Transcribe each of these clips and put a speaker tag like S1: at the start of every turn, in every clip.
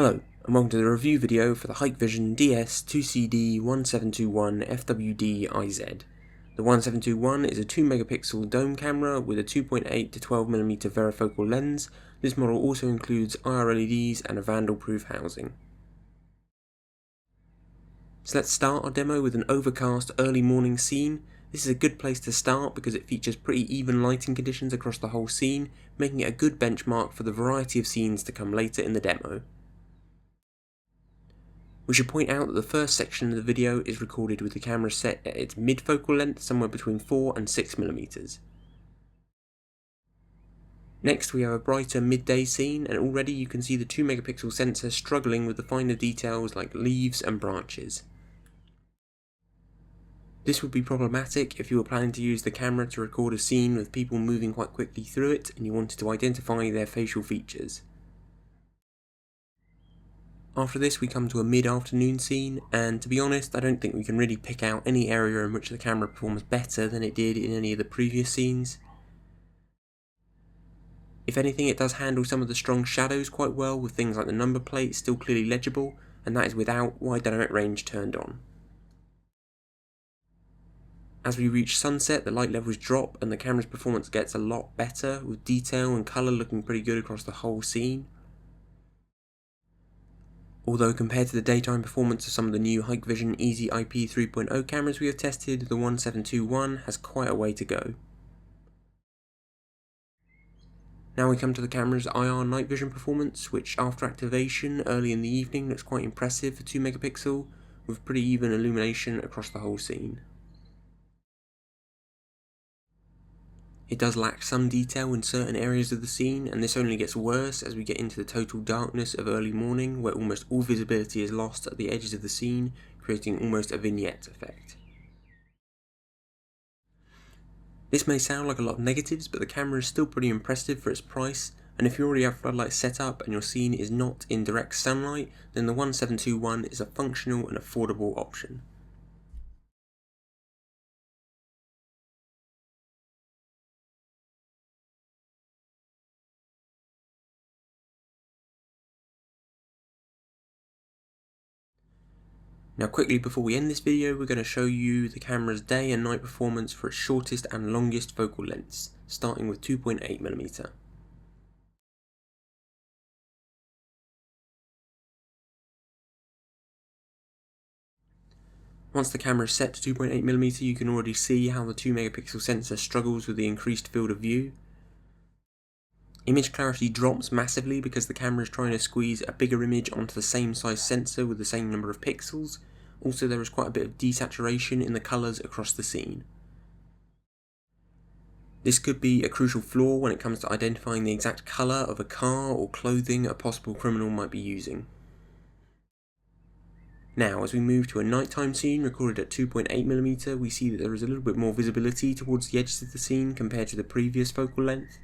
S1: Hello, and welcome to the review video for the Hikvision DS-2CD1721FWD-IZ. The 1721 is a 2 megapixel dome camera with a 2.8 to 12mm varifocal lens. This model also includes IR LEDs and a vandal-proof housing. So let's start our demo with an overcast early morning scene. This is a good place to start because it features pretty even lighting conditions across the whole scene, making it a good benchmark for the variety of scenes to come later in the demo. We should point out that the first section of the video is recorded with the camera set at its mid-focal length, somewhere between 4 and 6mm. Next we have a brighter midday scene, and already you can see the 2 megapixel sensor struggling with the finer details like leaves and branches. This would be problematic if you were planning to use the camera to record a scene with people moving quite quickly through it and you wanted to identify their facial features. After this we come to a mid-afternoon scene, and to be honest I don't think we can really pick out any area in which the camera performs better than it did in any of the previous scenes. If anything, it does handle some of the strong shadows quite well, with things like the number plate still clearly legible, and that is without wide dynamic range turned on. As we reach sunset, the light levels drop and the camera's performance gets a lot better, with detail and colour looking pretty good across the whole scene. Although compared to the daytime performance of some of the new Hikvision EZ IP 3.0 cameras we have tested, the 1721 has quite a way to go. Now we come to the camera's IR night vision performance, which after activation early in the evening looks quite impressive for 2 megapixel, with pretty even illumination across the whole scene. It does lack some detail in certain areas of the scene, and this only gets worse as we get into the total darkness of early morning, where almost all visibility is lost at the edges of the scene, creating almost a vignette effect. This may sound like a lot of negatives, but the camera is still pretty impressive for its price, and if you already have floodlights set up and your scene is not in direct sunlight, then the 1721 is a functional and affordable option. Now quickly before we end this video, we're going to show you the camera's day and night performance for its shortest and longest focal lengths, starting with 2.8mm. Once the camera is set to 2.8mm, you can already see how the 2 megapixel sensor struggles with the increased field of view. Image clarity drops massively because the camera is trying to squeeze a bigger image onto the same size sensor with the same number of pixels. Also, there is quite a bit of desaturation in the colours across the scene. This could be a crucial flaw when it comes to identifying the exact colour of a car or clothing a possible criminal might be using. Now, as we move to a nighttime scene recorded at 2.8mm, we see that there is a little bit more visibility towards the edges of the scene compared to the previous focal length.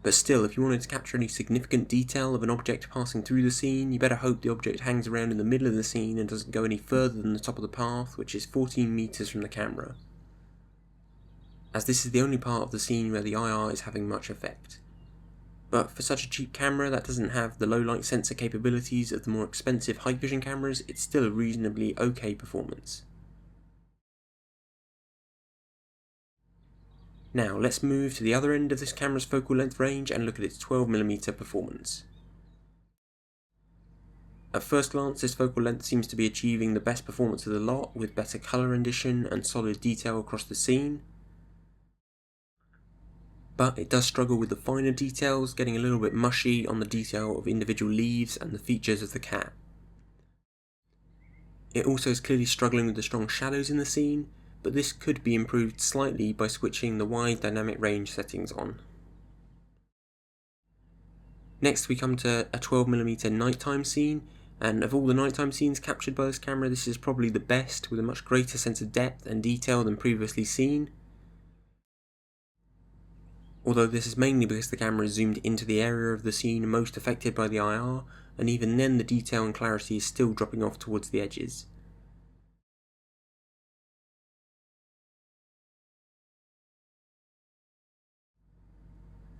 S1: But still, if you wanted to capture any significant detail of an object passing through the scene, you better hope the object hangs around in the middle of the scene and doesn't go any further than the top of the path, which is 14 meters from the camera, as this is the only part of the scene where the IR is having much effect. But for such a cheap camera that doesn't have the low light sensor capabilities of the more expensive Hikvision cameras, it's still a reasonably okay performance. Now let's move to the other end of this camera's focal length range and look at its 12mm performance. At first glance, this focal length seems to be achieving the best performance of the lot, with better colour rendition and solid detail across the scene. But it does struggle with the finer details, getting a little bit mushy on the detail of individual leaves and the features of the cat. It also is clearly struggling with the strong shadows in the scene, but this could be improved slightly by switching the wide dynamic range settings on. Next we come to a 12mm nighttime scene, and of all the nighttime scenes captured by this camera, this is probably the best, with a much greater sense of depth and detail than previously seen. Although this is mainly because the camera is zoomed into the area of the scene most affected by the IR, and even then the detail and clarity is still dropping off towards the edges.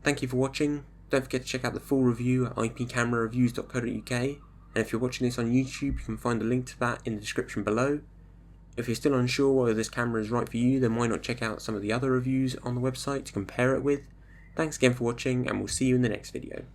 S1: Thank you for watching. Don't forget to check out the full review at ipcamera-reviews.co.uk, and if you're watching this on YouTube, you can find a link to that in the description below. If you're still unsure whether this camera is right for you, then why not check out some of the other reviews on the website to compare it with. Thanks again for watching, and we'll see you in the next video.